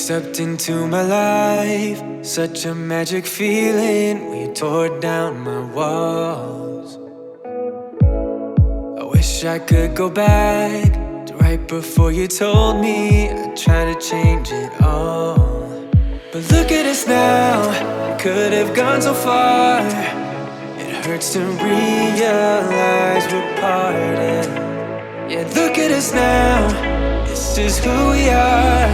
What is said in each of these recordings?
stepped into my life, such a magic feeling when you tore down my walls. I wish I could go back to right before you told me I'd try to change it all. But look at us now, we could have gone so far. It hurts to realize we're parted. Yeah, look at us now, this is who we are.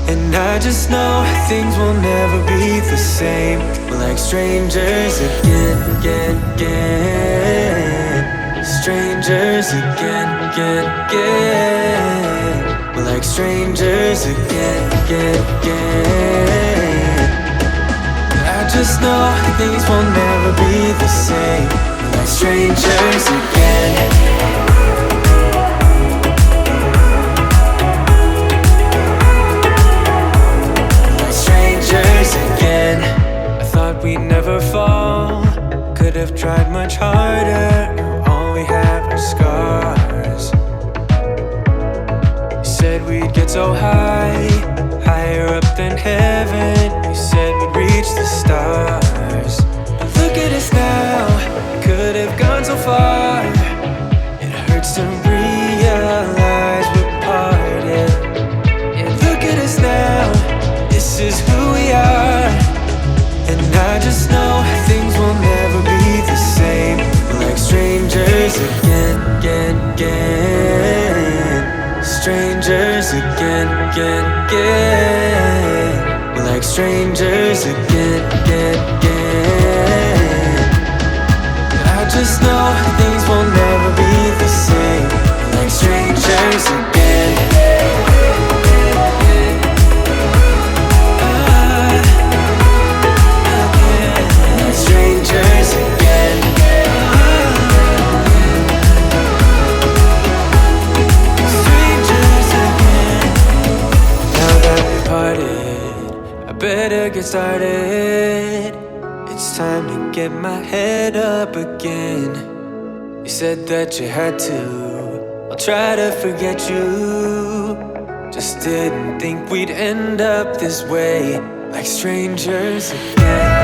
And I just know things will never be the same. We're like strangers again. Strangers again. We're like strangers again. I just know things will never be the same. We're like strangers again. I thought we'd never fall. Could have tried much harder. Now all we have are scars. You said we'd get so high, higher up than heaven. You said we'd reach the stars. But look at us now, could have gone so far. It hurts to realize we're parted. Yeah, look at us now, this is who we are. And I just know things will never be the same. We're like strangers again. Strangers again. We're like strangers again. I just know things will never be the same. We're like strangers again. Strangers again. Strangers again. Now that we parted, I better get started. It's time to get my head up again. You said that you had to, I'll try to forget you. Just didn't think we'd end up this way, like strangers again.